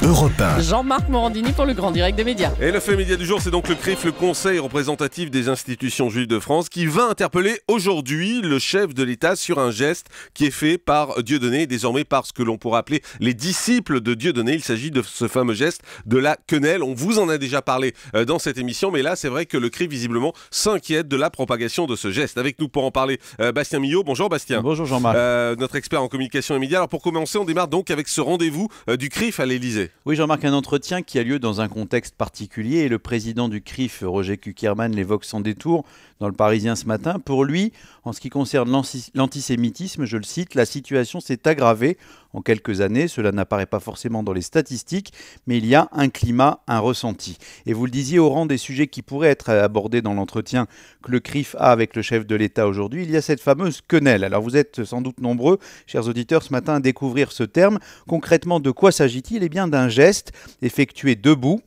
Europe 1. Jean-Marc Morandini pour le Grand Direct des médias. Et le fait média du jour, c'est donc le CRIF, le Conseil représentatif des institutions juives de France, qui va interpeller aujourd'hui le chef de l'État sur un geste qui est fait par Dieudonné, désormais par ce que l'on pourrait appeler les disciples de Dieudonné. Il s'agit de ce fameux geste de la quenelle. On vous en a déjà parlé dans cette émission, mais là, c'est vrai que le CRIF, visiblement, s'inquiète de la propagation de ce geste. Avec nous pour en parler, Bastien Millot. Bonjour Bastien. Bonjour Jean-Marc. Notre expert en communication et médias. Alors pour commencer, on démarre donc avec ce rendez-vous du CRIF à l'Élysée. Oui Jean-Marc, un entretien qui a lieu dans un contexte particulier et le président du CRIF, Roger Kuckerman, l'évoque sans détour dans le Parisien ce matin. Pour lui, en ce qui concerne l'antisémitisme, je le cite, la situation s'est aggravée en quelques années. Cela n'apparaît pas forcément dans les statistiques, mais il y a un climat, un ressenti. Et vous le disiez, au rang des sujets qui pourraient être abordés dans l'entretien que le CRIF a avec le chef de l'État aujourd'hui, il y a cette fameuse quenelle. Alors vous êtes sans doute nombreux, chers auditeurs, ce matin à découvrir ce terme. Concrètement, de quoi s'agit-il ? Eh bien d'un geste effectué debout.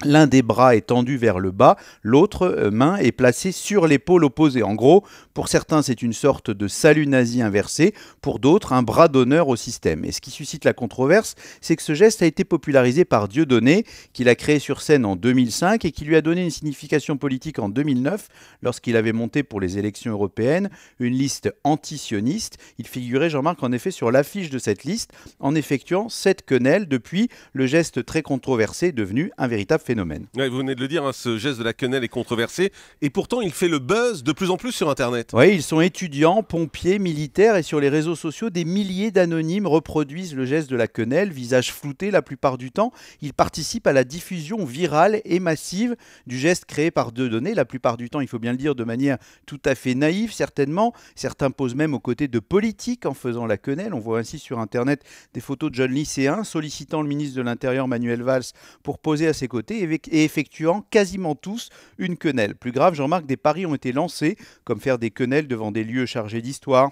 L'un des bras est tendu vers le bas, l'autre main est placée sur l'épaule opposée. En gros, pour certains, c'est une sorte de salut nazi inversé, pour d'autres, un bras d'honneur au système. Et ce qui suscite la controverse, c'est que ce geste a été popularisé par Dieudonné, qu'il a créé sur scène en 2005 et qui lui a donné une signification politique en 2009, lorsqu'il avait monté pour les élections européennes une liste antisioniste. Il figurait, Jean-Marc, en effet, sur l'affiche de cette liste, en effectuant cette quenelle. Depuis, le geste très controversé est devenu un véritable phénomène. Ouais, vous venez de le dire, hein, ce geste de la quenelle est controversé et pourtant il fait le buzz de plus en plus sur Internet. Oui, ils sont étudiants, pompiers, militaires et sur les réseaux sociaux, des milliers d'anonymes reproduisent le geste de la quenelle, visage flouté la plupart du temps. Ils participent à la diffusion virale et massive du geste créé par Dieudonné, la plupart du temps, il faut bien le dire, de manière tout à fait naïve certainement. Certains posent même aux côtés de politiques en faisant la quenelle. On voit ainsi sur Internet des photos de jeunes lycéens sollicitant le ministre de l'Intérieur Manuel Valls pour poser à ses côtés et effectuant quasiment tous une quenelle. Plus grave, Jean-Marc, des paris ont été lancés, comme faire des quenelles devant des lieux chargés d'histoire,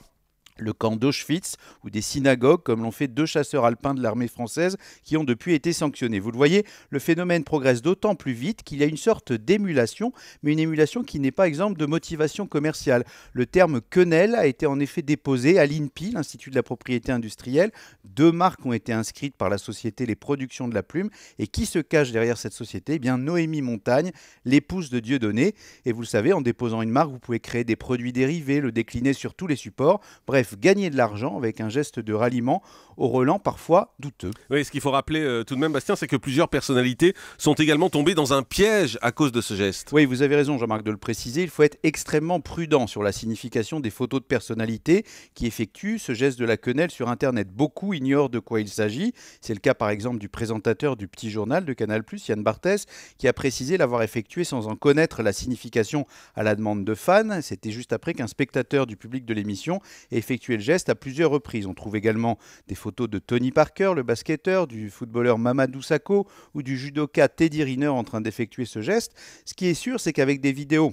le camp d'Auschwitz ou des synagogues, comme l'ont fait 2 chasseurs alpins de l'armée française qui ont depuis été sanctionnés. Vous le voyez, le phénomène progresse d'autant plus vite qu'il y a une sorte d'émulation, mais une émulation qui n'est pas exempte de motivation commerciale. Le terme quenelle a été en effet déposé à l'INPI, l'Institut de la propriété industrielle. 2 marques ont été inscrites par la société Les Productions de la Plume. Et qui se cache derrière cette société ? Eh bien, Noémie Montagne, l'épouse de Dieudonné. Et vous le savez, en déposant une marque, vous pouvez créer des produits dérivés, le décliner sur tous les supports. Bref, gagner de l'argent avec un geste de ralliement au relent parfois douteux. Oui, ce qu'il faut rappeler tout de même, Bastien, c'est que plusieurs personnalités sont également tombées dans un piège à cause de ce geste. Oui, vous avez raison, Jean-Marc, de le préciser. Il faut être extrêmement prudent sur la signification des photos de personnalités qui effectuent ce geste de la quenelle sur Internet. Beaucoup ignorent de quoi il s'agit. C'est le cas, par exemple, du présentateur du Petit Journal de Canal+, Yann Barthès, qui a précisé l'avoir effectué sans en connaître la signification à la demande de fans. C'était juste après qu'un spectateur du public de l'émission ait effectué le geste à plusieurs reprises. On trouve également des photos de Tony Parker, le basketteur, du footballeur Mamadou Sakho ou du judoka Teddy Riner en train d'effectuer ce geste. Ce qui est sûr, c'est qu'avec des vidéos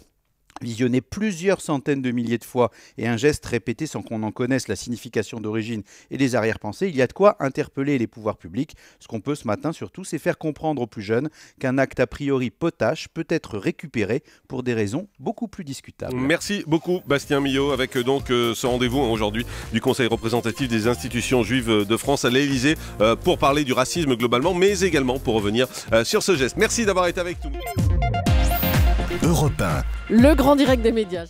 visionné plusieurs centaines de milliers de fois et un geste répété sans qu'on en connaisse la signification d'origine et les arrière-pensées, il y a de quoi interpeller les pouvoirs publics. Ce qu'on peut ce matin surtout, c'est faire comprendre aux plus jeunes qu'un acte a priori potache peut être récupéré pour des raisons beaucoup plus discutables. Merci beaucoup Bastien Millot avec donc ce rendez-vous aujourd'hui du Conseil représentatif des institutions juives de France à l'Élysée pour parler du racisme globalement, mais également pour revenir sur ce geste. Merci d'avoir été avec nous. Europe 1. Le Grand Direct des médias.